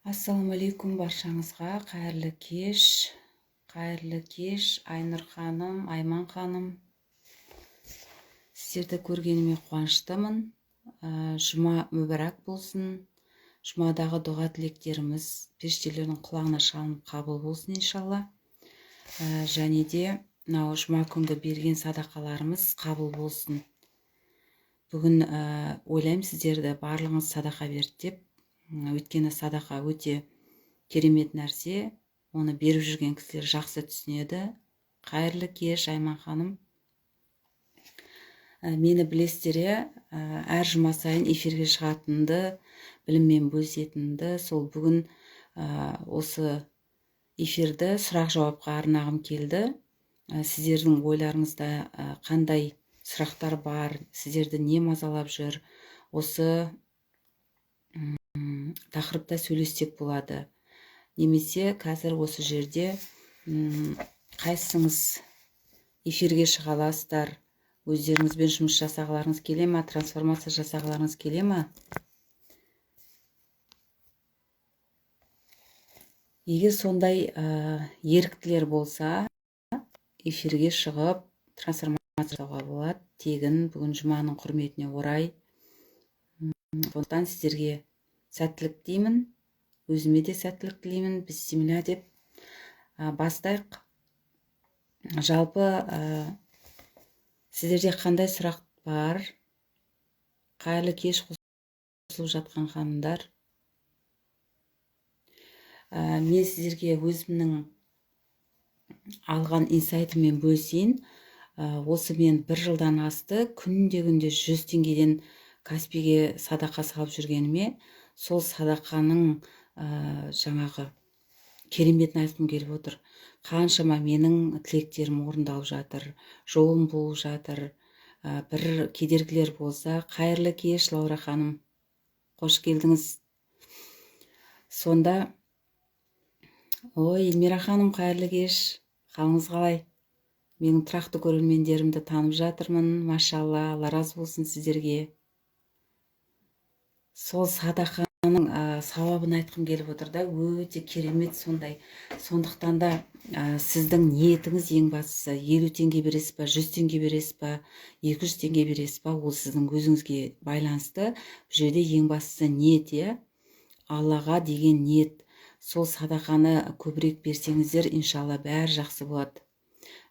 Ассалаумалейкум баршаңызға. Қайырлы кеш, Айнұр ханым, Айман ханым. Сіздерді көргеніме қуаныштымын. Жұма мүбәрак болсын. Жұмадағы дұға тілектеріміз періштелердің құлағына шалынып қабыл болсын иншалла. Және де мынау жұма күнгі берген садақаларымыз қабыл болсын. Бүгін ойлаймын сіздерді барлығыңыз садақа берді деп. Өйткені садақа өте керемет нәрсе, оны беріп жүрген кісілер жақсы түсінеді. Қайырлы кеш, Айман ханым. Мені білесіздер, әр жұма сайын эфирге шығатынды, біліммен бөлісетінді, сол бүгін осы эфирді сұрақ-жауапқа арнағым келді. Сіздердің ойларыңызда қандай сұрақтар бар, сіздерді не мазалап жүр, осы тақырыпта сөйлессек болады. Немесе қазір осы жерде қайсыңыз эфирге шыға аласыздар, өздеріңізбен жұмыс жасағыларыңыз келе ме, трансформация жасағыларыңыз келе ме? Егер сондай еріктілер болса, эфирге шығып трансформация жасауға болады. Тегін бүгін жұманың құрметіне орай. Сондықтан сіздерге сәттілік деймін, өзіме де сәттілік тілеймін. Бисмилля деп бастайық. Жалпы сіздерде қандай сұрақ бар? Қайырлы кеш, қосылып жатқан ханымдар. Мен сіздерге өзімнің алған инсайтыммен бөлісейін. Осы мен 1 жылдан асты, күнде 100 теңгеден Каспиге садақа салып жүргеніме, сол садақаның жаңағы кереметін айтқым келіп отыр. Қаншама менің тілектерім орындалып жатыр, жолым болып жатыр. Бір кедергілер болса, қайырлы кеш, Лаура ханым, қош келдіңіз. Сонда, ой, Эльмира ханым, қайырлы кеш, қалыңыз қалай? Менің тұрақты көрермендерімді танып жатырмын, машалла, Алла разы болсын сіздерге. Сол садақаның сауабын айтқым келіп отыр да, өте керемет сондай. Сондықтан да сіздің ниетіңіз ең бастысы. 50 теңге бересіз ба, 100 теңге бересіз ба, 200 теңге бересіз ба, ол сіздің өзіңізге байланысты. Бұл жерде ең бастысы ниет, Аллаға деген ниет. Сол садақаны көбірек берсеңіздер, иншалла бәрі жақсы болады.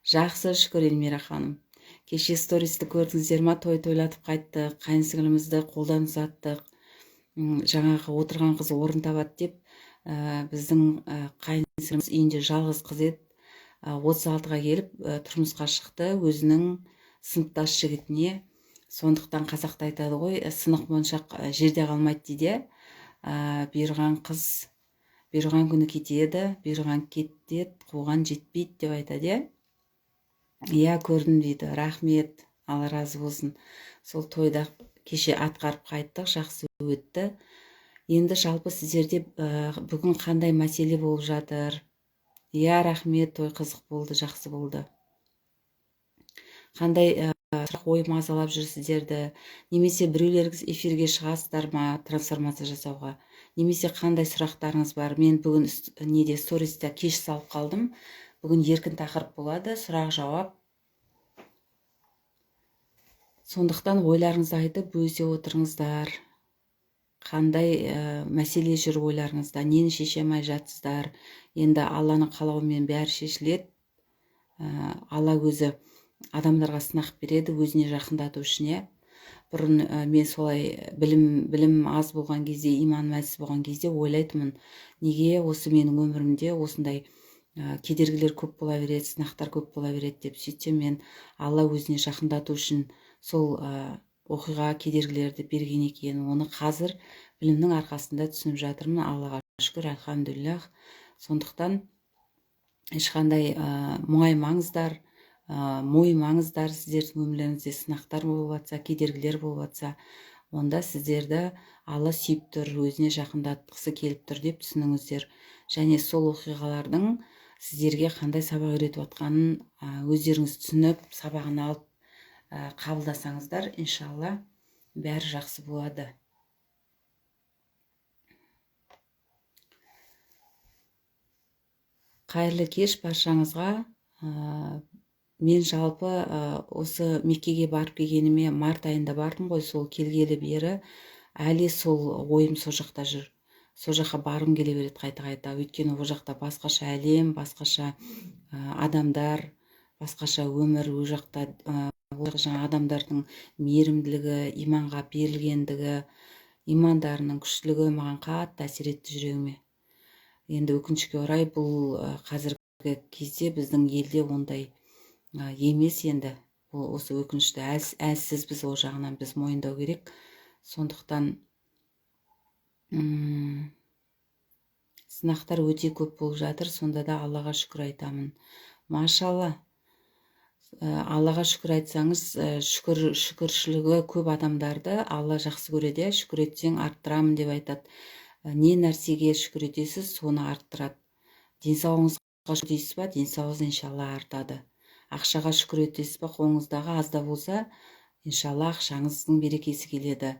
Жақсы, шүкір, Эльмира ханым. Кеше стористі көрдіңіздер ма, тойлатып қайттық, қайынсіңілімізді қолдан ұзаттық. Жаңағы отырған қыз орын табады деп, біздің қайынсіңіліміз үйінде жалғыз қыз еді. 36-ға келіп тұрмысқа шықты өзінің сыныптас жігітіне. Сондықтан қазақта айтады ғой, сынық моншақ жерде қалмайды дейді. Бұйырған қыз бұйырған күні кетеді, бұйырған кетеді, қуған жетпейді деп айтады. Иә, көрдім дейді. Рахмет, Алла разы болсын. Сол тойда кеше атқарып қайттық, жақсы өтті. Енді жалпы сіздерде бүгін қандай мәселе болып жатыр? Иә, рахмет, той қызық болды, жақсы болды. Қандай сұрақ ой мазалап жүр сіздерді? Немесе біреулеріңіз эфирге шығасыздар ма трансформация жасауға? Немесе қандай сұрақтарыңыз бар? Мен бүгін сториста кеш салып қалдым. Бүгін еркін тақырып болады, сұрақ-жауап. Сондықтан ойларыңызды айтып бөлісе отырыңыздар. Қандай мәселе жүр ойларыңызда, нені шеше алмай жатсыздар? Енді Алланың қалауымен бәрі шешіледі. Алла өзі адамдарға сынақ береді, өзіне жақындату үшін. Бұрын мен солай білім аз болған кезде, иманым әлсіз болған кезде ойлайтынмын, неге осы менің өмірімде осындай кедергілер көп бола береді, сынақтар көп бола береді деп. Сөйтсем мен Алла өзіне жақындату үшін сол оқиға кедергілерді берген екен. Оны қазір білімнің арқасында түсініп жатырмын. Аллаға шүкір, альхамдулиллах. Сондықтан ешқандай мұңаймаңыздар, мойымаңыздар. Сіздердің өмірлеріңізде сынақтар болып жатса, кедергілер болып жатса, онда сіздерді Алла сүйіп тұр, өзіне жақындатқысы келіп тұр деп түсініңіздер. Және сол оқиғалардың сіздерге қандай сабақ үйретіп жатқанын өздеріңіз түсініп, сабағын алып қабылдасаңыздар, иншалла бәрі жақсы болады. Қайырлы кеш баршаңызға. Мен жалпы осы Меккеге барып келгеніме март айында бардым ғой, сол келгелі бері әлі сол ойым сол жақта жүр. Сол жаққа барғым келе береді қайта-қайта. Өйткені ол жақта басқаша әлем, басқаша адамдар, басқаша өмір. Ол жақта жаңа адамдардың мейірімділігі, иманға берілгендігі, имандарының күштілігі маған қатты әсер етті жүрегіме. Енді өкінішке орай бұл қазіргі кезде біздің елде ондай емес. Енді осы өкінішті әлсіз біз ол жағынан біз мойындау керек. Сондықтан сынақтар өте көп болып жатыр. Сонда да Аллаға шүкір айтамын. Машалла. Аллаға шүкір айтсаңыз, шүкіршілігі көп адамдарды Алла жақсы көреді. Шүкір етсең арттырамын деп айтады. Не нәрсеге шүкір етесіз, соны арттырады. Денсаулығыңызға шүкір етесіз ба, денсаулығыңыз иншалла артады. Ақшаға шүкір етесіз ба, қолыңыздағы аз да болса, иншалла ақшаңыздың берекесі келеді.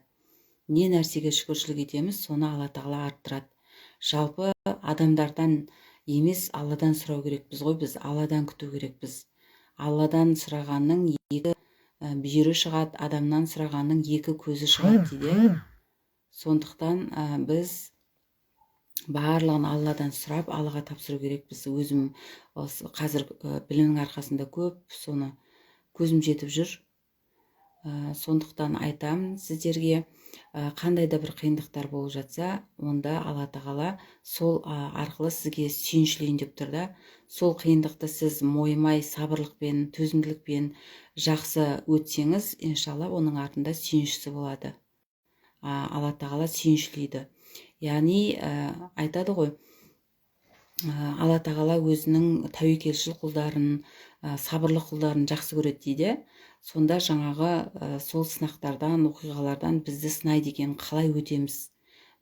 Не нәрсеге шүкіршілік етеміз, соны Алла тағала арттырады. Жалпы адамдардан емес, Алладан сұрау керекпіз ғой, біз Алладан күту керекпіз. Алладан сұрағанның екі бүйірі шығады, адамнан сұрағанның екі көзі шығады дейді. Сондықтан біз барлығын Алладан сұрап, Аллаға тапсыру керекпіз. Өзім қазір білімнің арқасында көп соны көзім жетіп жүр. Сондықтан айтамын сіздерге, қандай да бір қиындықтар болып жатса, онда Алла тағала сол арқылы сізге сүйіншілейін деп тұр да. Сол қиындықты сіз мойымай, сабырлықпен, төзімділікпен жақсы өтсеңіз, иншалла оның артында сүйіншісі болады. Алла тағала сүйіншілейді. Яғни айтады ғой, Алла тағала өзінің тәуекелшіл құлдарын, сабырлы құлдарын жақсы көреді дейді. Сонда жаңағы сол сынақтардан, оқиғалардан бізді сынайды екен, қалай өтеміз?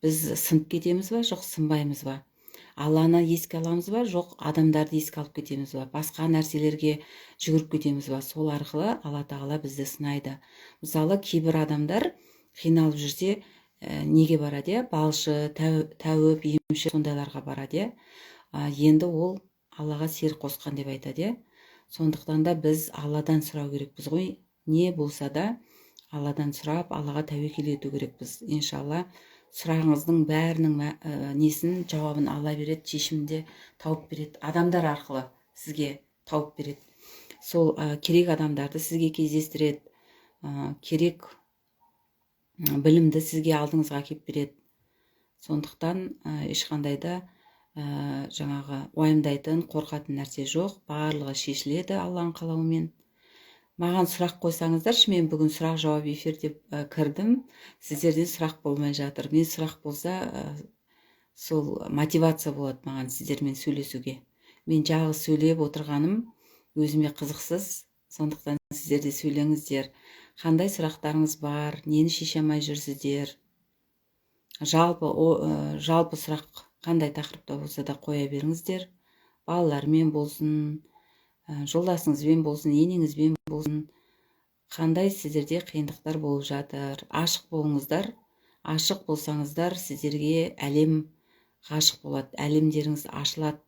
Біз сынып кетеміз ба, жоқ сынбаймыз ба? Алланы еске аламыз ба, жоқ адамдарды еске алып кетеміз ба? Басқа нәрселерге жүгіріп кетеміз ба? Сол арқылы Алла тағала бізді сынайды. Мысалы, кейбір адамдар қиналып жүрсе, неге барады? Балшы, тәуіп, емші сондайларға барады. Енді ол Аллаға серік қосқан деп айтады. Сондықтан да біз Алладан сұрау керекпіз ғой. Не болса да Алладан сұрап, Аллаға тәуекел ету керекпіз. Иншалла сұрағыңыздың бәрінің несін, жауабын Алла береді, шешімді тауып береді. Адамдар арқылы сізге тауып береді. Сол керек адамдарды сізге кездестіреді, керек білімді сізге алдыңызға келіп береді. Сондықтан ешқандай да жаңағы уайымдайтын, қорқатын нәрсе жоқ. Барлығы шешіледі Алланың қалауымен. Маған сұрақ қойсаңыздаршы, мен бүгін сұрақ жауап эфир деп кірдім. Сіздерден сұрақ болмай жатыр. Мен сұрақ болса, сол мотивация болады маған сіздермен сөйлесуге. Мен жалғыз сөйлеп отырғаным өзіме қызықсыз. Сондықтан сіздер де сөйлеңіздер. Қандай сұрақтарыңыз бар, нені шеше алмай жүрсіздер? Жалпы сұрақ қандай тақырыпта болса да қоя беріңіздер. Балалармен болсын, жолдасыңызбен болсын, енеңізбен болсын. Қандай сіздерде қиындықтар болып жатыр? Ашық болыңыздар. Ашық болсаңыздар, сіздерге әлем ғашық болады. Әлемдеріңіз ашылады.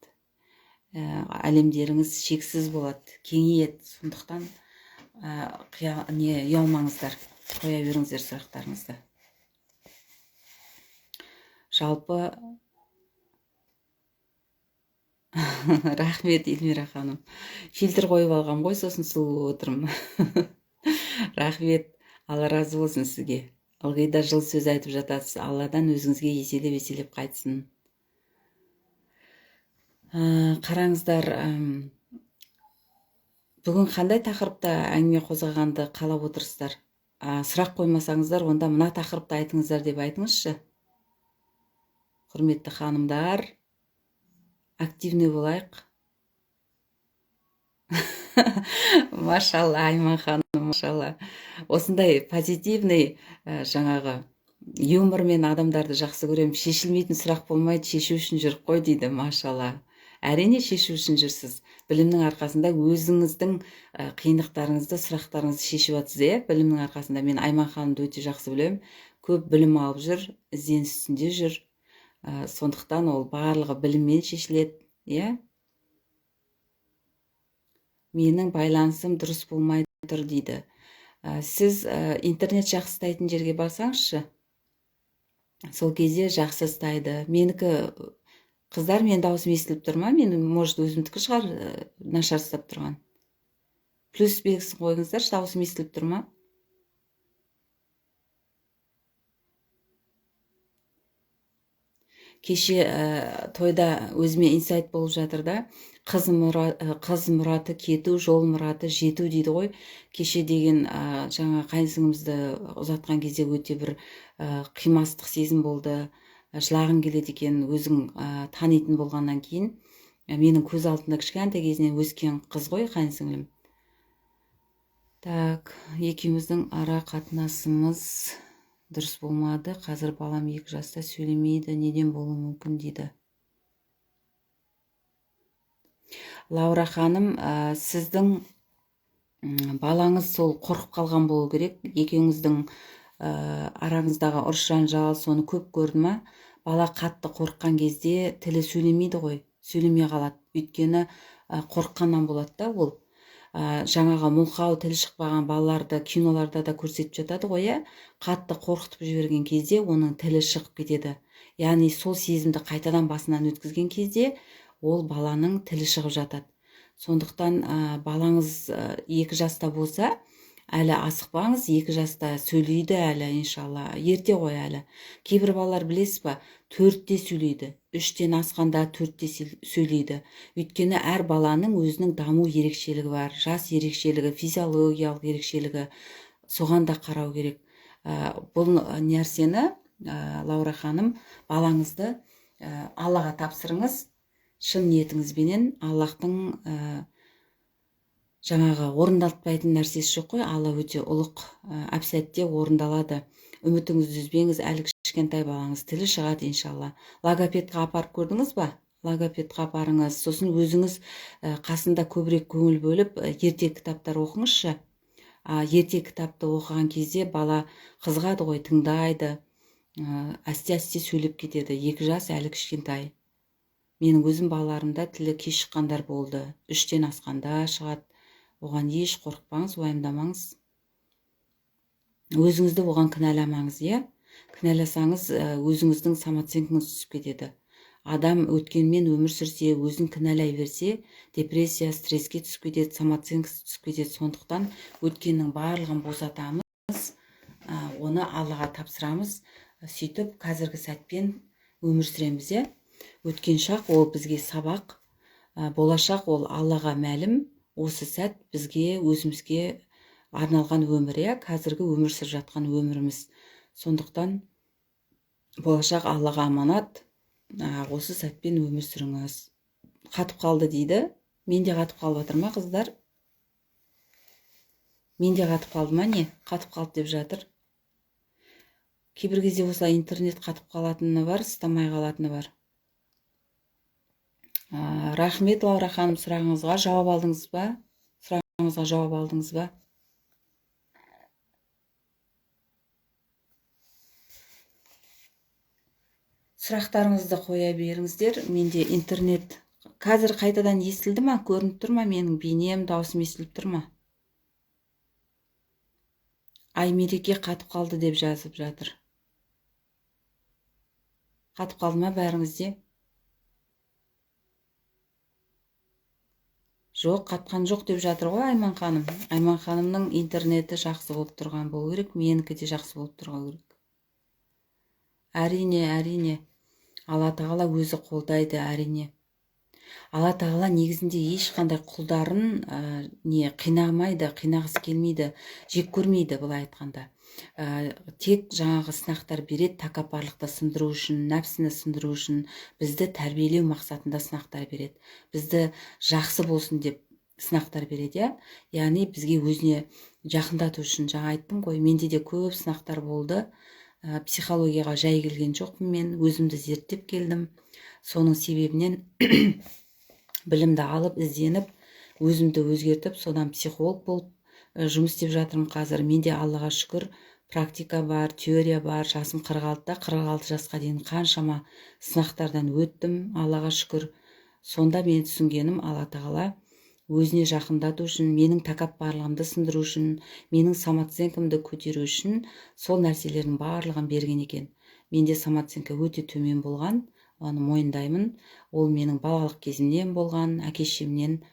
Әлемдеріңіз шексіз болады, кеңейеді. Сондықтан ұялмаңыздар. Қоя беріңіздер сұрақтарыңызды. Жалпы рахмет, Эльмира ханым. Фильтр қойып алғам ғой, сосын сұлу отырмын. Рахмет, Алла разы болсын сізге. Ылғи да жыл сөз айтып жатасыз. Алладан өзіңізге еселеп қайтсын. Қараңыздар, бүгін қандай тақырыпта әңгіме қозғағанды қалап отырсыздар? Сұрақ қоймасаңыздар, онда мына тақырыпты айтыңыздар деп айтыңызшы. Құрметті ханымдар, активный болайық. Машалла, Айман ханым, машалла. Осындай позитивный жаңағы юмормен адамдарды жақсы көрем. Шешілмейтін сұрақ болмайды, шешу үшін жүріп қой дейді, машалла. Әрине шешу үшін жүрсіз. Білімнің арқасында өзіңіздің қиындықтарыңызды, сұрақтарыңызды шешіп жатсыз. Білімнің арқасында. Мен Айман ханымды өте жақсы білем. Көп білім алып жүр, ізденіс үстінде жүр. Сондықтан ол барлығы біліммен шешіледі. менің байланысым дұрыс болмай тұр дейді. Сіз интернет жақсы ұстайтын жерге барсаңызшы, сол кезде жақсы ұстайды. Менікі қыздар, мен дауысым естіліп тұр ма? Мен, может, өзімдікі шығар нашар ұстап тұрған. Плюс белгісін қойыңыздаршы, дауысым естіліп тұр ма? Кеше тойда өзіме инсайт болып жатыр да, қыз мұраты кету, жол мұраты жету дейді ғой. Кеше деген жаңа қайынсіңімізді ұзатқан кезде өте бір қимастық сезім болды. Жылағың келеді екен, өзің танитын болғаннан кейін. Менің көз алдымда кішкентай кезінен өскен қыз ғой қайынсіңлім. Так, екеуміздің ара қатынасымыз дұрыс болмады. Қазір балам 2 жаста, сөйлемейді. Неден болуы мүмкін дейді. Лаура ханым, сіздің балаңыз сол қорқып қалған болу керек. Екеуіңіздің араңыздағы ұрыс жанжал, соны көп көрді ма? Бала қатты қорыққан кезде тілі сөйлемейді ғой, сөйлемей қалады. Өйткені қорыққаннан болады да ол. Жаңағы мұлқау тілі шықпаған балаларды киноларда да көрсетіп жатады ғой, қатты қорқытып жіберген кезде оның тілі шығып кетеді. Яғни сол сезімді қайтадан басынан өткізген кезде ол баланың тілі шығып жатады. Сондықтан балаңыз 2 жаста болса, әлі асықпаңыз, 2 жаста сөйлейді әлі, иншалла. Ерте ғой әлі. Кейбір балалар білесіз ба, 4-те сөйлейді. 3-тен асқанда 4-те сөйлейді. Өйткені әр баланың өзінің даму ерекшелігі бар. Жас ерекшелігі, физиологиялық ерекшелігі. Соған да қарау керек. Бұл нәрсені, Лаура ханым, балаңызды Аллаға тапсырыңыз. Шын ниетіңізбенен. Аллахтың жаңағы орындалтпайтын нәрсесі жоқ қой. Алла өте ұлық, әп-сәтте орындалады. Үмітіңізді үзбеңіз, әлі кішкентай балаңыз, тілі шығады иншалла. Логопедқа апарып көрдіңіз ба? Логопедқа апарыңыз. Сосын өзіңіз қасында көбірек көңіл бөліп, ертек кітаптар оқыңызшы. Ертек кітапты оқыған кезде бала қызығады ғой, тыңдайды, әсте-әсте сөйлеп кетеді. 2 жас әлі кішкентай. Менің өзім балаларымда тілі кеш шыққандар болды. 3-тен асқанда шығады. Оған еш қорықпаңыз, уайымдамаңыз. Өзіңізді оған кінәламаңыз, Кінәласаңыз, өзіңіздің самооценкаңыз түсіп кетеді. Адам өткенмен өмір сүрсе, өзін кінәлай берсе, депрессия, стресске түсіп кетеді, самооценкасы түсіп кетеді. Сондықтан өткеннің барлығын босатамыз, оны Аллаға тапсырамыз. Сөйтіп, қазіргі сәтпен өмір сүреміз, Өткен шақ ол бізге сабақ, болашақ ол Аллаға мәлім. Осы сәт бізге, өзімізге арналған өмір, қазіргі өмір сүріп жатқан өміріміз. Сондықтан болашақ Аллаға аманат. Осы сәтпен өмір сүріңіз. Қатып қалды дейді. Менде қатып қалып жатыр ма, қыздар? Менде қатып қалды ма, не? Қатып қалды деп жатыр. Кейбір кезде осылай интернет қатып қалатыны бар, ұстамай қалатыны бар. Рахмет, Лаура ханым, сұрағыңызға жауап алдыңыз ба? Сұрағыңызға жауап алдыңыз ба? Сұрақтарыңызды қоя беріңіздер. Менде интернет қазір қайтадан естілді ма? Көрініп тұр ма? Менің бейнем, даусым естіліп тұр ма? Аймереке қатып қалды деп жазып жатыр. Қатып қалды ма бәріңізде? Жоқ, қатқан жоқ деп жатыр ғой Айман ханым. Айман ханымның интернеті жақсы болып тұрған болу керек, менікі де жақсы болып тұрған керек. Әрине. Алла тағала өзі қолдайды, әрине. Алла тағала негізінде ешқандай құлдарын қинамайды, қинағысы келмейді, жек көрмейді, былай айтқанда. Тек жаңағы сынақтар береді, тәкаппарлықты сындыру үшін, нәпсіні сындыру үшін, бізді тәрбиелеу мақсатында сынақтар береді. Бізді жақсы болсын деп сынақтар береді, яғни бізге өзіне жақындату үшін. Жаңа айттым ғой, менде де көп сынақтар болды. Психологияға жай келген жоқпын, мен өзімді зерттеп келдім. Соның себебінен білімді алып, ізденіп, өзімді өзгертіп, содан психолог болып жұмыс істеп жатырмын қазір. Менде Аллаға шүкір, практика бар, теория бар. Жасым 46-та, 46 жасқа дейін қаншама сынақтардан өттім, Аллаға шүкір. Сонда мен түсінгенім, Алла тағала өзіне жақындату үшін, менің тәкаппарлығымды сындыру үшін, менің самооценкамды көтеру үшін сол нәрселердің барлығын берген екен. Менде самооценка өте төмен болған, оны мойындаймын. Ол менің балалық кезімнен болған, әке-шешемнен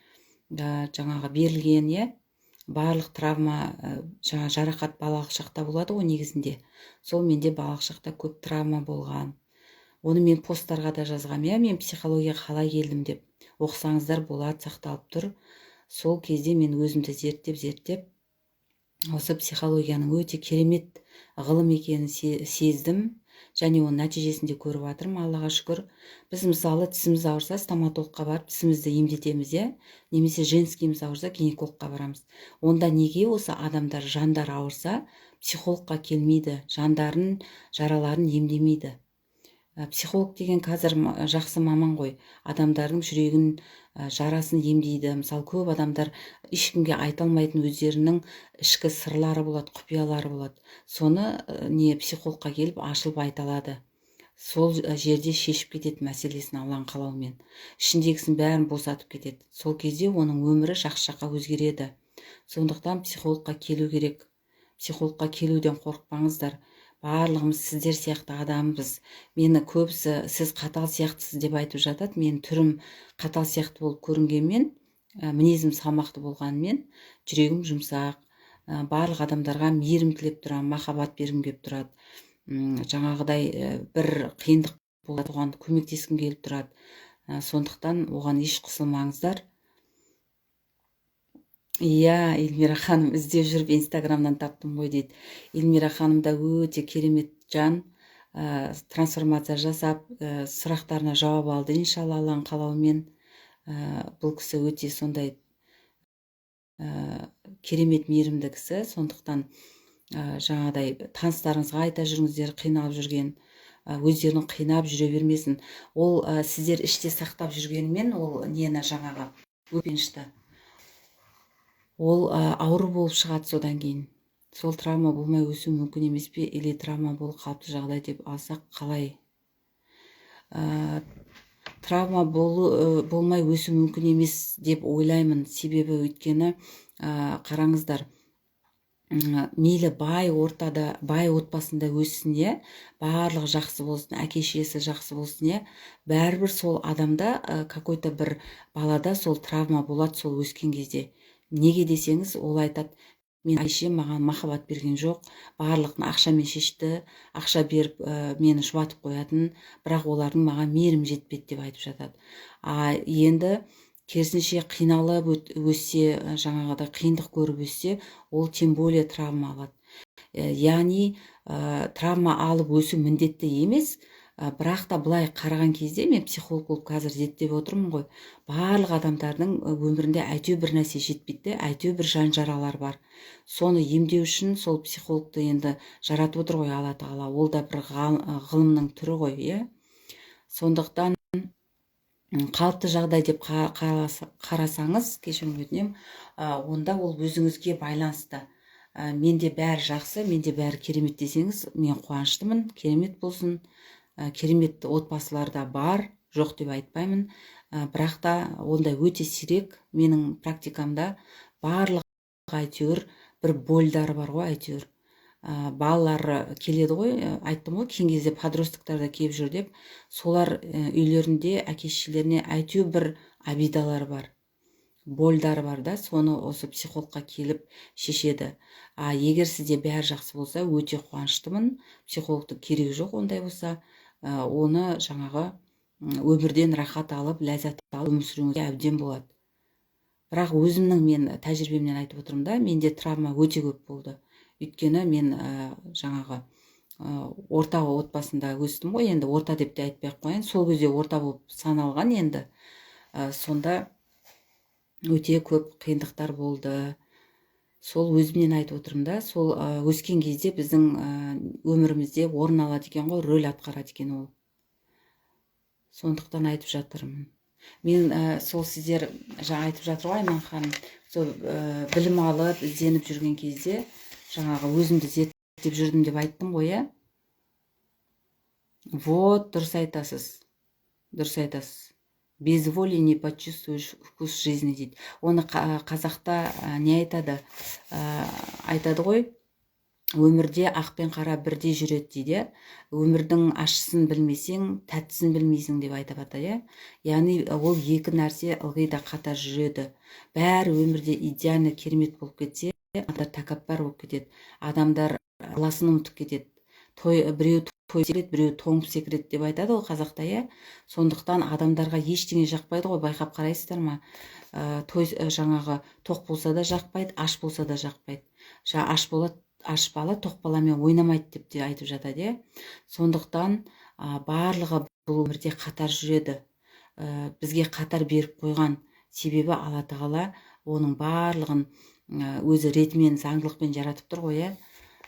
жаңағы берілген, иә. Барлық травма, жаңа жарақат балалық шақта болады ғой негізінде. Сол менде балалық шақта көп травма болған. Оны мен посттарға да жазғам, иә, мен психологияға қалай келдім деп. Оқысаңыздар болады, сақталып тұр. Сол кезде мен өзімді зерттеп осы психологияның өте керемет ғылым екенін сездім, және оның нәтижесінде көріп жатырмын, Аллаға шүкір. Біз мысалы тісіміз ауырса стоматологқа барып тісімізді емдетеміз, иә, немесе женскийіміз ауырса гинекологқа барамыз. Онда неге осы адамдар жандар ауырса психологқа келмейді, жандарын, жараларын емдемейді? Психолог деген қазір жақсы маман ғой, адамдардың жүрегін, жарасын емдейді. Мысалы көп адамдар ешкімге айта алмайтын өздерінің ішкі сырлары болады, құпиялары болады. Соны не психологқа келіп ашылып айта алады. Сол жерде шешіп кетеді мәселесін Алланың қалауымен. Ішіндегісін бәрін босатып кетеді. Сол кезде оның өмірі жақсы жаққа өзгереді. Сондықтан психологқа келу керек. Психологқа келуден қорықпаңыздар. Барлығымыз сіздер сияқты адамбыз. Мені көбісі сіз қатал сияқтысыз деп айтып жатады. Мен түрім қатал сияқты болып көрінгенмен, мінезім салмақты болғанымен, жүрегім жұмсақ, барлық адамдарға мейірім тілеп тұрам, махаббат бергім келіп тұрады. Жаңағыдай бір қиындық болады, оған көмектескім келіп тұрады. Сондықтан оған еш қысылмаңыздар. Иә, Эльмира ханым іздеп жүріп инстаграмнан таптым ғой дейді. Эльмира ханым да өте керемет жан, трансформация жасап, сұрақтарына жауап алды, иншалла, Алланың қалауымен. Бұл кісі өте сондай керемет мейірімді кісі. Сондықтан жаңағыдай таныстарыңызға айта жүріңіздер, қиналып жүрген, өздерін қинап жүре бермесін. Ол сіздер іште сақтап жүргенімен, ол нені жаңағы өкінішті, ол ауру болып шығады содан кейін. Сол травма болмай өсу мүмкін емес пе, или травма болып қалыпты жағдай деп алсақ қалай? Травма болмай өсу мүмкін емес деп ойлаймын. Себебі өйткені қараңыздар, мейлі бай ортада, бай отбасында өссін, е, барлығы жақсы болсын, әке-шешесі жақсы болсын, е, бәрібір сол адамда какой-то бір балада сол травма болады сол өскен кезде. Неге десеңіз, ол айтады, мен әкешем маған махаббат берген жоқ, барлығын ақшамен шешті, ақша беріп мені жұбатып қоятын, бірақ олардың маған мейірім жетпеді деп айтып жатады. Енді керісінше қиналып өссе, жаңағыдай қиындық көріп өссе, ол тем более травма алады. Яғни травма алып өсу міндетті емес, бірақ та былай қараған кезде, мен психолог болып қазір зерттеп отырмын ғой, барлық адамдардың өмірінде әйтеу бір нәрсе жетпейді, әйтеу бір жан жаралар бар. Соны емдеу үшін сол психологты енді жаратып отыр ғой Алла Тағала. Ол да бір ғылымның түрі ғой, иә. Сондықтан қалыпты жағдай деп қарасаңыз, кешірім өтінем, онда ол өзіңізге байланысты. Менде бәрі жақсы, менде бәрі керемет десеңіз, мен қуаныштымын, керемет болсын. Керемет отбасыларда бар, жоқ деп айтпаймын, бірақ та ондай өте сирек. Менің практикамда барлық әйтеуір бір больдары бар ғой, әйтеуір. Балалар келеді ғой, айттым ғой, кейінгі кезде подростктар да келіп жүр деп. Солар үйлерінде әке-шешелеріне әйтеуір бір обидалар бар, больдары бар да, соны осы психологқа келіп шешеді. Егер сізде бәрі жақсы болса, өте қуаныштымын. Психологтың керегі жоқ ондай болса. Оны жаңағы өмірден рахат алып, ләззат алып өмір сүруіңізге әбден болады. Бірақ өзімнің мен тәжірибемнен айтып отырмын да, менде травма өте көп болды. Өйткені мен жаңағы орта отбасында өстім ғой, енді орта деп те айтпай ақ қояйын, сол кезде орта болып саналған енді. Сонда өте көп қиындықтар болды. Сол өзімнен айтып отырмын да, сол өскен кезде біздің өмірімізде орын алады екен ғой, рөл атқарады екен ол. Сондықтан айтып жатырмын. Мен сол сіздер жаңа айтып жатыр ғой, Айман ханым, сол білім алып, ізденіп жүрген кезде, жаңағы өзімді зерттеп жүрдім деп айттым ғой, иә? Вот, дұрыс айтасыз. без воли не почувствуешь вкус жизни дейді. Оны қазақта не айтады? Айтады ғой, өмірде ақ пен қара бірдей жүреді дейді. Өмірдің ащысын білмесең, тәттісін білмейсің деп айтып жатыр. Яғни ол екі нәрсе ылғи да қатар жүреді. Бәрі өмірде идеально керемет болып кетсе, адамдар тәкаппар болып кетеді. Адамдар алласын ұмытып кетеді. Біреу той секіреді, біреу тоңып секіреді деп айтады ғой қазақта. Сондықтан адамдарға ештеңе жақпайды ғой, байқап қарайсыздар ма? Той жаңағы тоқ болса да жақпайды, аш болса да жақпайды. Аш бала тоқ баламен ойнамайды деп те айтып жатады. Сондықтан барлығы бұл өмірде қатар жүреді. Бізге қатар беріп қойған себебі Алла тағала оның барлығын өзі ретімен, заңдылықпен жаратып тұр ғой.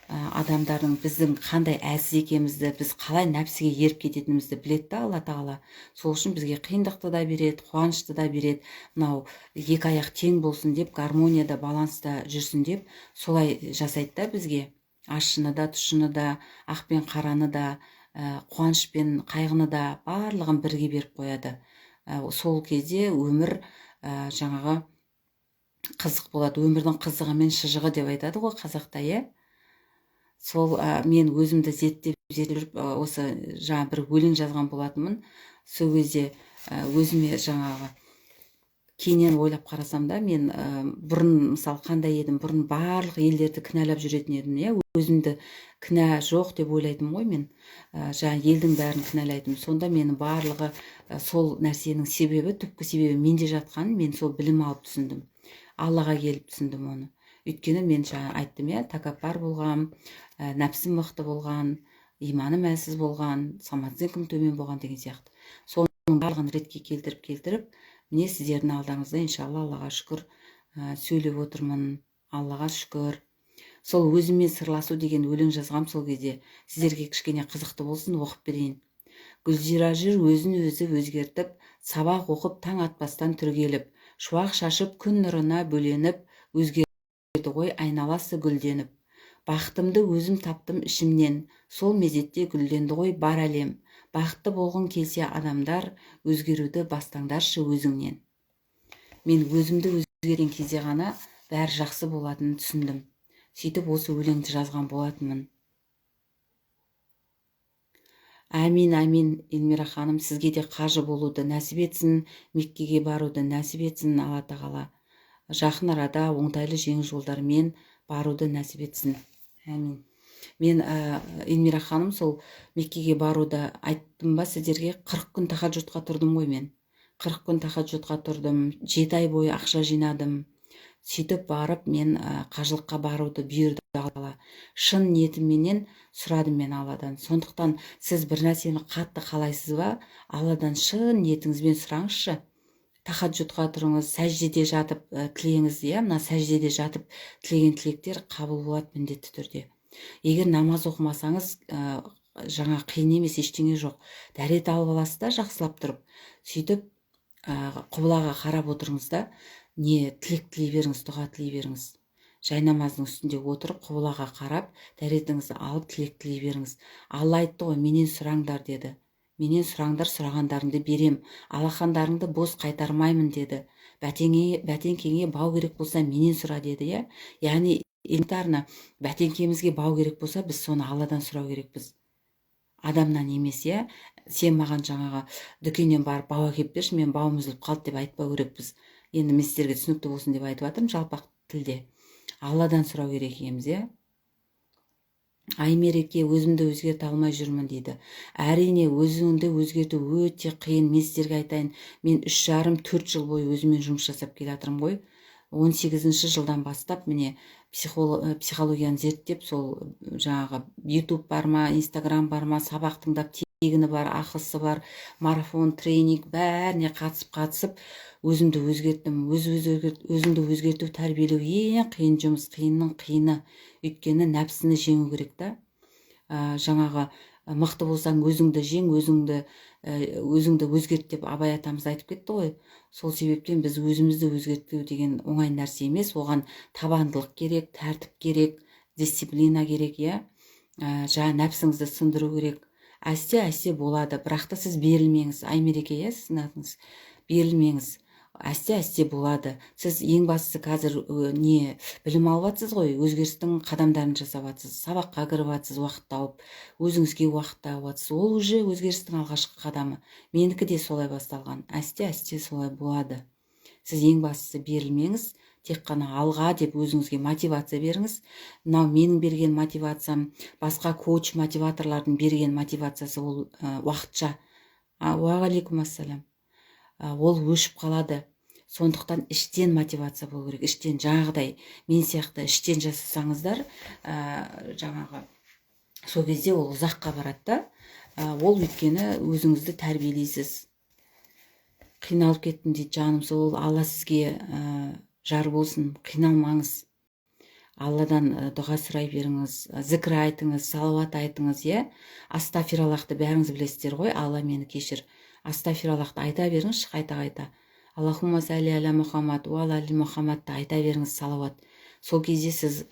Адамдардың біздің қандай әлсіз екенімізді, біз қалай нәпсіге еріп кететінімізді біледі да Алла тағала. Сол үшін бізге қиындықты да береді, қуанышты да береді. Мынау екі аяқ тең болсын деп, гармонияда, баланста жүрсін деп, солай жасайды да бізге. Ащыны да, тұщыны да, ақ пен қараны да, қуаныш пен қайғыны да барлығын бірге беріп қояды. Сол кезде өмір жаңағы қызық болады. Өмірдің қызығы мен шыжығы деп айтады ғой қазақта. Сол мен өзімді зерттеп жүріп осы жаңа бір өлең жазған болатынмын. Сол кезде өзіме жаңағы кейіннен ойлап қарасам да, мен бұрын мысалы қандай едім, бұрын барлық елдерді кінәлап жүретін едім. Өзімді кінә жоқ деп ойлайтын ғой мен. Жаңа елдің бәрін кінәлайтын. Сонда мені барлығы сол нәрсенің себебі, түпкі себебі менде жатқанын мен сол білім алып түсіндім. Аллаға келіп түсіндім оны. Өйткені мен жаңа айттым, тәкаппар болғам, нәпсім мықты болған, иманым әлсіз болған, самооценкам төмен болған деген сияқты. Соның барлығын ретке келтіріп, міне сіздердің алдыңызда иншалла Аллаға шүкір сөйлеп отырмын. Аллаға шүкір. Сол өзімен сырласу деген өлең жазғам сол кезде. Сіздерге кішкене қызықты болсын, оқып берейін. Гүлзира жүр өзін өзі өзгертіп, сабақ оқып таң атпастан түргеліп, шуақ шашып күн нұрына бөленіп, өзгерді ғой айналасы гүлденіп. Бақытымды өзім таптым ішімнен, сол мезетте гүлденді ғой бар әлем. Бақытты болғың келсе адамдар, өзгеруді бастаңдаршы өзіңнен. Мен өзімді өзгерген кезде ғана бәрі жақсы болатынын түсіндім. Сөйтіп осы өлеңді жазған болатынмын. Әмин, әмин, Эльмира ханым, сізге де қажы болуды нәсіп етсін, Меккеге баруды нәсіп етсін Алла тағала. Жақын арада оңтайлы жеңіл жолдармен баруды нәсіп етсін. Әмин. Мен Эльмира ханым, сол Меккеге баруды айттым ба сіздерге? 40 күн тахаджудқа тұрдым ғой мен. 40 күн тахаджудқа тұрдым, 7 ай бойы ақша жинадым. Сөйтіп барып мен қажылыққа баруды бұйырды Алла. Шын ниетімменен сұрадым мен Алладан. Сондықтан сіз бір нәрсені қатты қалайсыз ба, Алладан шын ниетіңізбен сұраңызшы. Тахаджудқа тұрыңыз, сәждеде жатып тілеңіз. Мына сәждеде жатып тілеген тілектер қабыл болады міндетті түрде. Егер намаз оқымасаңыз, жаңа қиын емес, ештеңе жоқ. Дәрет алып аласыз да жақсылап тұрып. Сөйтіп құбылаға қарап отырыңыз да, не тілек тілей беріңіз, дұға тілей беріңіз. Жай намаздың үстінде отырып, құбылаға қарап, дәретіңізді алып, тілек тілей беріңіз. Алла айтты ғой, менен сұраңдар деді. Менен сұраңдар, сұрағандарыңды берем. Алақандарыңды бос қайтармаймын деді. Бәтеңкеңе бау керек болса, менен сұра деді. Яғни, элементарно, бәтеңкемізге бау керек болса, біз соны Алладан сұрау керекпіз. Адамнан емес, сен маған жаңағы дүкеннен барып бау әкеп берші, мен бауым үзіліп қалды деп айтпау керекпіз. Енді мен сіздерге түсінікті болсын деп айтып жатырмын, жалпақ тілде. Алладан сұрау керек екенбіз, Аймереке, өзімді өзгерте алмай жүрмін дейді. Әрине, өзіңді өзгерту өте қиын. Мен сіздерге айтайын, мен 3,5-4 жыл бойы өзімен жұмыс жасап келе жатырмын ғой. 18-ші жылдан бастап міне психологияны зерттеп, сол жаңағы YouTube бар ма, Instagram бар ма, сабақ тыңдап, тегіні бар, ақысы бар, марафон, тренинг бәріне қатысып өзімді өзгерттім. Өзіңді өзгерту, тәрбиелеу ең қиын жұмыс, қиынның қиыны. Өйткені нәпсіні жеңу керек та. Жаңағы мықты болсаң өзіңді жең, өзіңді өзгерт деп Абай атамыз айтып кетті ғой. Сол себептен біз өзімізді өзгерту деген оңай нәрсе емес. Оған табандылық керек, тәртіп керек, дисциплина керек, жаңа нәпсіңізді сындыру керек. Әсте болады, бірақ та сіз берілмеңіз. Аймереке, сіздің атыңыз. берілмеңіз. Әсте болады. Сіз ең бастысы қазір не білім алып жатсыз ғой, өзгерістің қадамдарын жасап жатсыз, сабаққа кіріп жатсыз, уақыт тауып, өзіңізге уақыт тауып жатсыз. Ол уже өзгерістің алғашқы қадамы. Менікі де солай басталған. Әсте солай болады. Сіз ең бастысы берілмеңіз, тек қана алға деп өзіңізге мотивация беріңіз. Мынау менің берген мотивациям, басқа коуч мотиваторлардың берген мотивациясы ол уақытша. Уағалейкум ассалам. Ол өшіп қалады. Сондықтан іштен мотивация болу керек. Іштен жаңағыдай мен сияқты іштен жасасаңыздар, жаңағы сол кезде ол ұзаққа барады да. Ол өйткені өзіңізді тәрбиелейсіз. Қиналып кеттім дейді жаным, сол Алла сізге жар болсын, қиналмаңыз. Алладан дұға сұрай беріңіз, зікір айтыңыз, салауат айтыңыз, астафираллахты бәріңіз білесіздер ғой, Алла мені кешір. Астафираллахты айта беріңіз, қайта. Аллахумма салли аля Мұхаммад, уа али Мұхаммадты айта беріңіз, салауат. Сол кезде сіз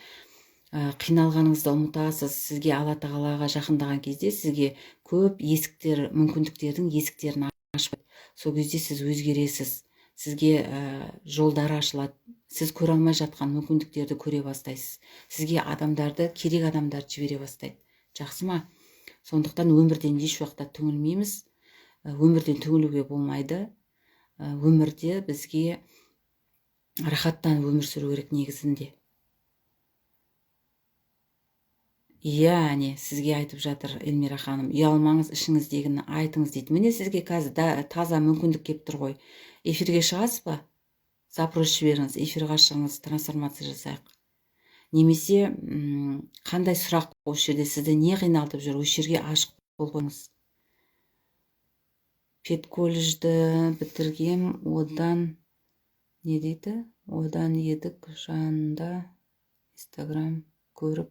қиналғаныңызды ұмытасыз. Сізге Алла тағалаға жақындаған кезде сізге көп есіктер, мүмкіндіктердің есіктерін ашып, сол кезде сіз өзгересіз. Сізге жолдары ашылады. Сіз көре алмай жатқан мүмкіндіктерді көре бастайсыз. Сізге адамдарды, керек адамдарды жібере бастайды. Жақсы ма? Сондықтан өмірден еш уақытта түңілмейміз. Өмірден түңілуге болмайды. Өмірде бізге рахаттанып өмір сүру керек негізінде. Яғни сізге айтып жатыр Эльмира ханым, ұялмаңыз, ішіңіздегіні айтыңыз дейді. Міне сізге қазір таза мүмкіндік кеп тұр ғой. Эфирге шығасыз ба? Запрос жіберіңіз, эфирға шығыңыз, трансформация жасайық. Немесе қандай сұрақ осы жерде сізді не қиналтып жүр, осы жерге ашық болып қойыңыз. Педколледжді бітіргем, одан не дейді? Одан едік жанында Инстаграм көріп.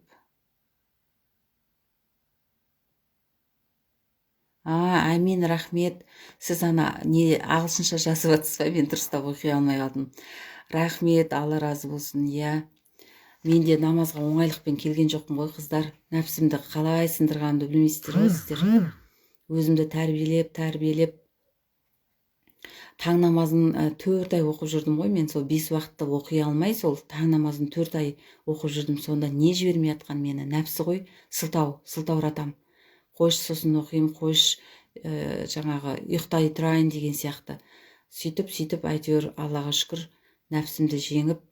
Әмин, рахмет. Сіз не ағылшынша жазып жатсыз ба? Мен дұрыстап оқи алмай қалдым. Рахмет, Алла разы болсын. Мен де намазға оңайлықпен келген жоқпын ғой, қыздар. Нәпсімді қалай сындырғанымды білмейсіздер ғой сіздер. Өзімді тәрбиелеп таң намазын 4 ай оқып жүрдім ғой. Мен сол 5 уақытты оқи алмай, сол таң намазын 4 ай оқып жүрдім. Сонда не жібермей атқан мені? Нәпсі ғой, сылтауратам. Қойш сосын оқиым, қойш жаңағы ұйықтай тұрайын деген сияқты. Сөйтіп әйтеуір Аллаға шүкір нәпсімді жеңіп,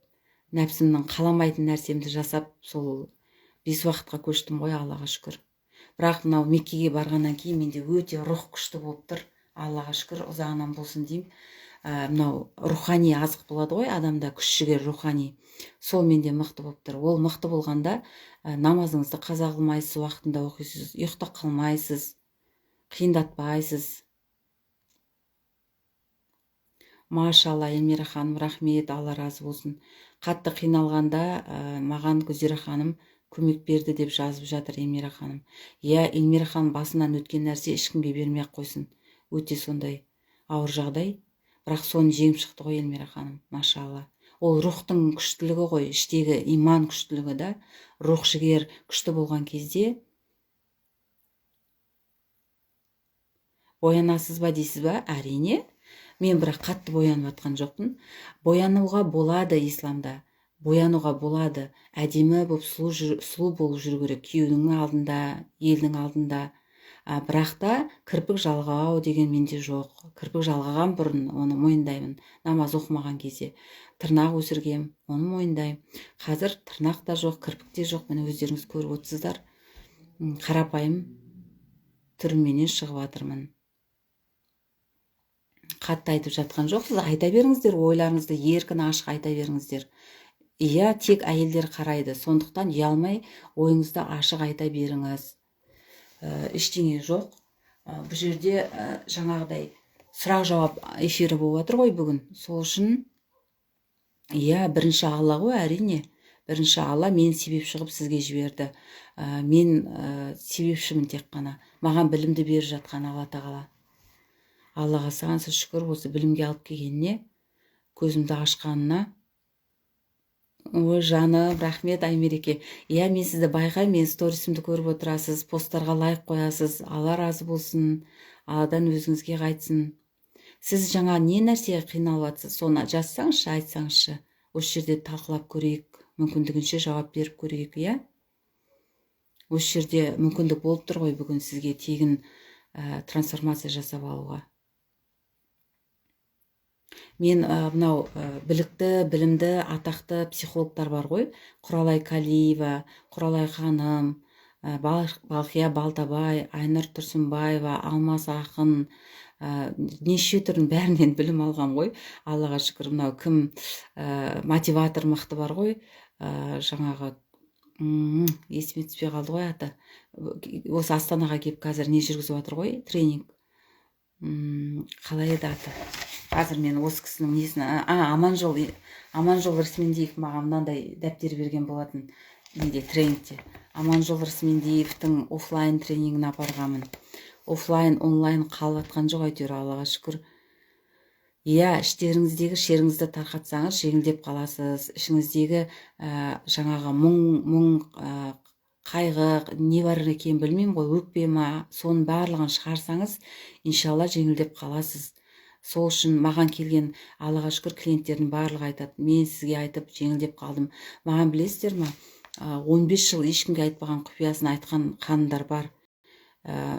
нәпсімнің қаламайтын нәрсемді жасап, сол 5 уақытқа көштім ғой, Аллаға шүкір. Бірақ мынау Меккеге барғаннан кейін менде өте рух күшті болып тұр. Аллаға шүкір, ұзағынан болсын деймін. Мынау рухани азық болады ғой, адамда күш жігер рухани. Сол менде мықты болып тұр. Ол мықты болғанда намазыңызды қаза қылмайсыз, уақытында оқисыз, ұйықтап қалмайсыз, қиындатпайсыз. Машалла, Эльмира ханым, рахмет, Алла разы болсын. Қатты қиналғанда маған Гүзира ханым көмек берді деп жазып жатыр Эльмира ханым. Эльмира ханым басынан өткен нәрсе ешкімге бермей ақ қойсын. Өте сондай ауыр жағдай. Бірақ соны жеңіп шықты ғой Эльмира ханым, машалла. Ол рухтың күштілігі ғой, іштегі иман күштілігі да. Рух жігер күшті болған кезде боянасыз ба дейсіз ба? Әрине. Мен бірақ қатты боянып атқан жоқпын. Боянуға болады исламда. Боянуға болады. Әдемі болып сұлу болып жүру керек. Күйеудің алдында, елдің алдында. Бірақ та кірпік жалғау деген менде жоқ. Кірпік жалғаған бұрын, оны мойындаймын. Намаз оқымаған кезде. Тырнақ өсіргем, оны мойындаймын. Қазір тырнақ та жоқ, кірпік те жоқ. Міне өздеріңіз көріп отырсыздар. Қарапайым түрменен шығып жатырмын. Қатты айтып жатқан жоқсыз, айта беріңіздер, ойларыңызды еркін ашық айта беріңіздер. Тек әйелдер қарайды, сондықтан ұялмай ойыңызды ашық айта беріңіз. Ештеңе жоқ. Бұл жерде жаңағыдай сұрақ жауап эфирі болып жатыр ғой бүгін. Сол үшін бірінші Алла ғой, әрине. Бірінші Алла мен себеп шығып сізге жіберді. Мен себепшімін тек қана. Маған білімді беріп жатқан Алла тағала. Аллаға сансыз шүкір, осы білімге алып келгеніне, көзімді ашқанына. Ой жаным, рахмет Аймереке. Мен сізді байқаймын, мен сторисімді көріп отырасыз, посттарға лайк қоясыз. Алла разы болсын, Алладан өзіңізге қайтсын. Сіз жаңа не нәрсеге қиналып жатсыз, соны жазсаңызшы, айтсаңызшы. Осы жерде талқылап көрейік, мүмкіндігінше жауап беріп көрейік, иә? Осы жерде мүмкіндік болып тұр ғой бүгін сізге тегін трансформация жасап алуға. Мен мынау білікті, білімді, атақты психологтар бар ғой. Құралай Калиева, Құралай ханым, Балқия Балтабай, Айнұр Тұрсынбаева, Алмас Ақын, неше түрін бәрінен білім алған ғой. Аллаға шүкір. Мынау кім мотиватор мықты бар ғой, жаңағы есіме түспей қалды ғой аты. Осы Астанаға келіп қазір не жүргізіп жатыр ғой, тренинг. Қалай еді аты? Қазір мен осы кісінің несін, Аманжол Рысмендиев маған мынандай дәптер берген болатын, неде, тренингте. Аманжол Рысмендиевтің офлайн тренингін апарғанмын. Офлайн, онлайн қалып жатқан жоқ, әйтеуір, Аллаға шүкір. Иә, іштеріңіздегі шеріңізді тарқатсаңыз, жеңілдеп қаласыз. Ішіңіздегі жаңағы мұң, қайғы, не бар екен білмеймін ғой, өкпе ма, соның барлығын шығарсаңыз, иншалла жеңілдеп қаласыз. Сол үшін маған келген, Аллаға шүкір, клиенттердің барлығы айтады, мен сізге айтып жеңілдеп қалдым. Маған білесіздер ма, 15 жыл ешкімге айтпаған құпиясын айтқан ханымдар бар.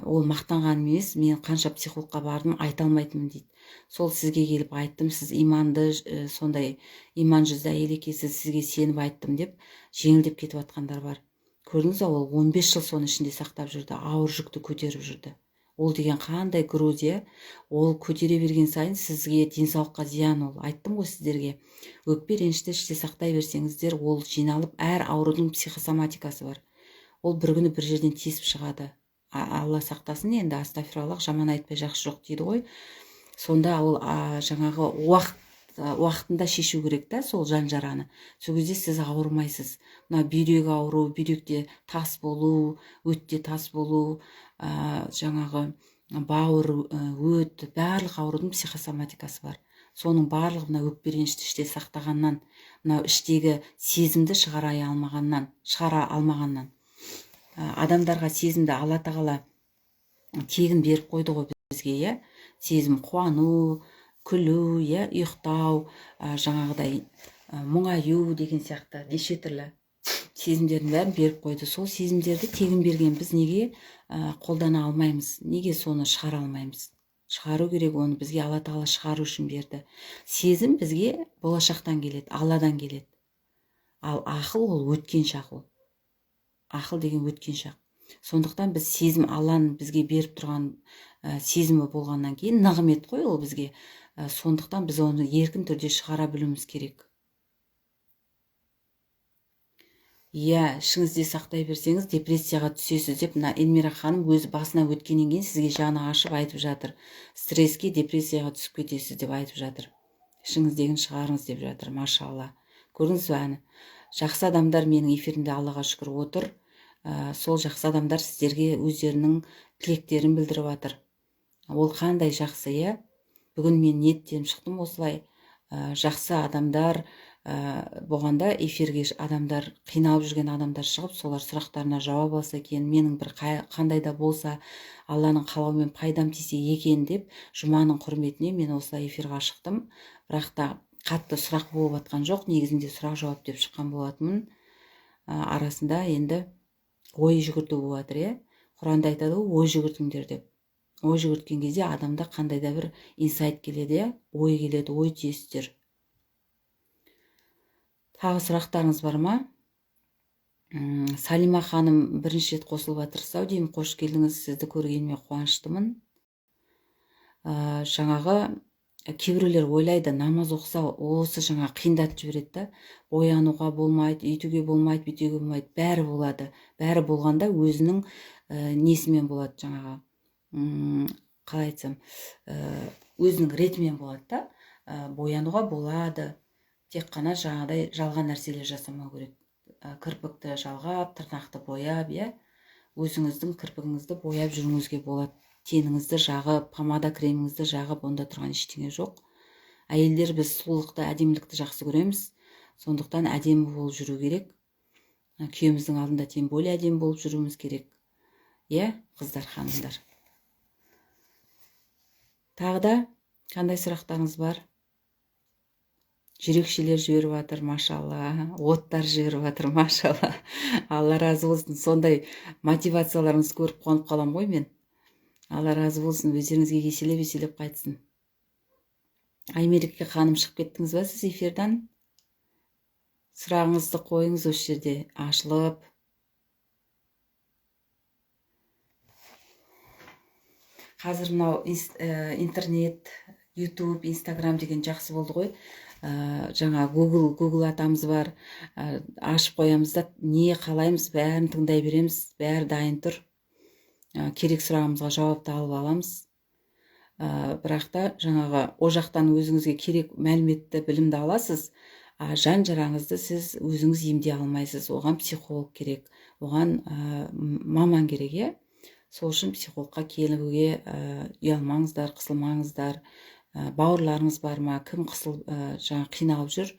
Ол мақтанғаным емес, мен қанша психологқа бардым, айта алмайтынмын дейді. Сол сізге келіп айттым, сіз иманды, сондай иман жүзді әйел екенсіз, сізге сеніп айттым деп жеңілдеп кетіп жатқандар бар. Көрдіңіз ба, ол 15 жыл соның ішінде сақтап жүрді, ауыр жүкті көтеріп жүрді. Ол деген қандай грузия, ол көтере берген сайын сізге денсаулыққа зиян. Ол айттым ғой сіздерге, өкпе ренішті іште сақтай берсеңіздер, ол жиналып, әр аурудың психосоматикасы бар. Ол бір күні бір жерден тесіп шығады. Алла сақтасын, енді астафираллах, жаман айтпай жақсы жоқ дейді ғой. Сонда ол жаңағы уақытында шешу керек та, сол жан-жараны. Сол кезде сіз ауырмайсыз. Мына бүйрек ауру, бүйректе тас болу, өтте тас болу, жаңағы бауыр, өт, барлық аурудың психосоматикасы бар. Соның барлығы мына өкпе ренішті іште сақтағаннан, мынау іштегі сезімді шығара алмағаннан. Адамдарға сезімді Алла тағала тегін беріп қойды ғой бізге, иә? Сезім, қуану, күлу, иә, ұйықтау, жаңағыдай мұңаю деген сияқты неше түрлі сезімдердің бәрін беріп қойды. Сол сезімдерді тегін берген, біз неге қолдана алмаймыз? Неге соны шығара алмаймыз? Шығару керек, оны бізге Алла тағала шығару үшін берді. Сезім бізге болашақтан келеді, Алладан келеді. Ал ақыл ол өткен шақ. Ол ақыл деген өткен шақ. Сондықтан біз сезім, Алланың бізге беріп тұрған сезімі болғаннан кейін, нығмет қой ол бізге. Сондықтан біз оны еркін түрде шығара білуіміз керек. Иә, ішіңізде сақтай берсеңіз, депрессияға түсесіз деп, мына Эльмира ханым өзі басына өткеннен кейін сізге жаны ашып айтып жатыр. Стресске, депрессияға түсіп кетесіз деп айтып жатыр. Ішіңіздегін шығарыңыз деп жатыр, машалла. Көрдіңіз бе? Жақсы адамдар менің эфирімде, Аллаға шүкір, отыр. Сол жақсы адамдар сіздерге өздерінің тілектерін білдіріп жатыр. Ол қандай жақсы, иә? Бүгін мен ниеттеніп шықтым осылай. Жақсы адамдар болғанда эфирге адамдар, қиналып жүрген адамдар шығып, солар сұрақтарына жауап алса екен, менің бір қандай да болса Алланың қалауымен пайдам тисе екен деп, жұманың құрметіне мен осылай эфирға шықтым. Бірақ та қатты сұрақ болып жатқан жоқ, негізінде сұрақ жауап деп шыққан болатынмын. Арасында енді ой жүгірту болып жатыр, иә? Құранда айтады ғой, ой жүгіртіңдер деп. Ой жүгірткен кезде адамда қандай да бір инсайт келеді, иә? Ой келеді, ой түйесіздер. Тағы сұрақтарыңыз бар ма? Салима ханым бірінші рет қосылып жатырсыз-ау деймін, қош келдіңіз, сізді көргеніме қуаныштымын. Жаңағы кейбіреулер ойлайды, намаз оқыса осы жаңа қиындатып жібереді да, боянуға болмайды, үйтуге болмайды, бүйтуге болмайды, бәрі болады. Бәрі болғанда өзінің несімен болады, жаңағы қалай айтсам, өзінің ретімен болады да, боянуға болады, тек қана жаңағыдай жалған нәрселер жасамау керек. Кірпікті жалғап, тырнақты бояп, иә, өзіңіздің кірпігіңізді бояп жүруіңізге болады. Теніңізді жағып, помада креміңізді жағып, онда тұрған ештеңе жоқ. Әйелдер біз сұлулықты, әдемілікті жақсы көреміз. Сондықтан әдемі болып жүру керек. Күйеуіміздің алдында тем более әдемі болып жүруіміз керек. Иә, қыздар, ханымдар. Тағы да Қандай сұрақтарыңыз бар? Жүрекшелер жіберіп жатыр, машалла. Оттар жіберіп жатыр, машалла. Алла разы болсын. Сондай мотивацияларыңызды көріп қуанып қалам ғой мен. Алла разы болсын. Өздеріңізге еселеп қайтсын. Аймерекке ханым, шығып кеттіңіз ба сіз эфирдан? Сұрағыңызды қойыңыз осы жерде, ашылып. Қазір мынау интернет, YouTube, Instagram деген жақсы болды ғой. Жаңа Google атамыз бар. Ашып қоямыз да, не қалаймыз, бәрін тыңдай береміз, бәрі дайын тұр. Керек сұрағымызға жауапты алып аламыз. Бірақ та жаңағы о жақтан өзіңізге керек мәліметті, білімді аласыз. Жан жараңызды сіз өзіңіз емдей алмайсыз. Оған психолог керек, оған маман керек, е? Сол үшін психологқа келуге ұялмаңыздар, қысылмаңыздар. Бауырларыңыз бар ма, кім жаңа қиналып жүр,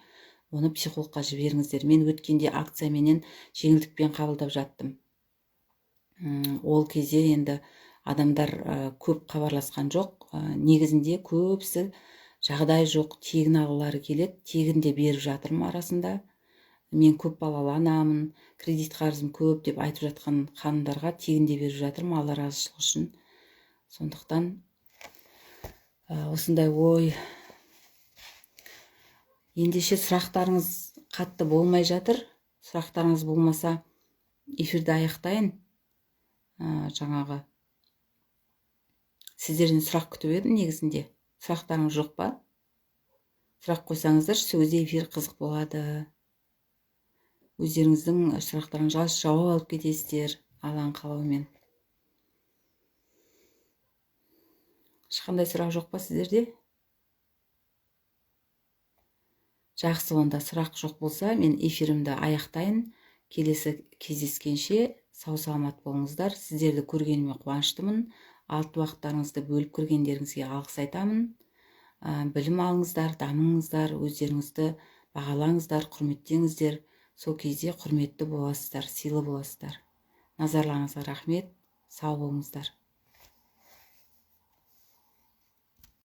оны психологқа жіберіңіздер. Мен өткенде акцияменен жеңілдікпен қабылдап жаттым. Ол кезде енді адамдар көп хабарласқан жоқ. Негізінде көбісі жағдай жоқ, тегін алғылары келеді. Тегін де беріп жатырмын арасында. Мен көп балалы анамын, кредит қарызым көп деп айтып жатқан ханымдарға тегін де беріп жатырмын, Алла разышылығы үшін. Сондықтан осындай ой. Ендеше сұрақтарыңыз қатты болмай жатыр. Сұрақтарыңыз болмаса эфирді аяқтайын. Жаңағы сіздерден сұрақ күтіп едім негізінде. Сұрақтарыңыз жоқ па? Сұрақ қойсаңыздар, сөзде эфир қызық болады. Өздеріңіздің сұрақтарыңызға жауап алып кетесіздер, Алланың қалауымен. Ешқандай сұрақ жоқ па сіздерде? Жақсы, онда сұрақ жоқ болса, мен эфирімді аяқтайын. Келесі кездескенше сау саламат болыңыздар. Сіздерді көргеніме қуаныштымын. Алты уақыттарыңызды бөліп көргендеріңізге алғыс айтамын. Білім алыңыздар, дамыңыздар, өздеріңізді бағалаңыздар, құрметтеңіздер. Сол кезде құрметті боласыздар, сыйлы боласыздар. Назарларыңызға рахмет, сау болыңыздар.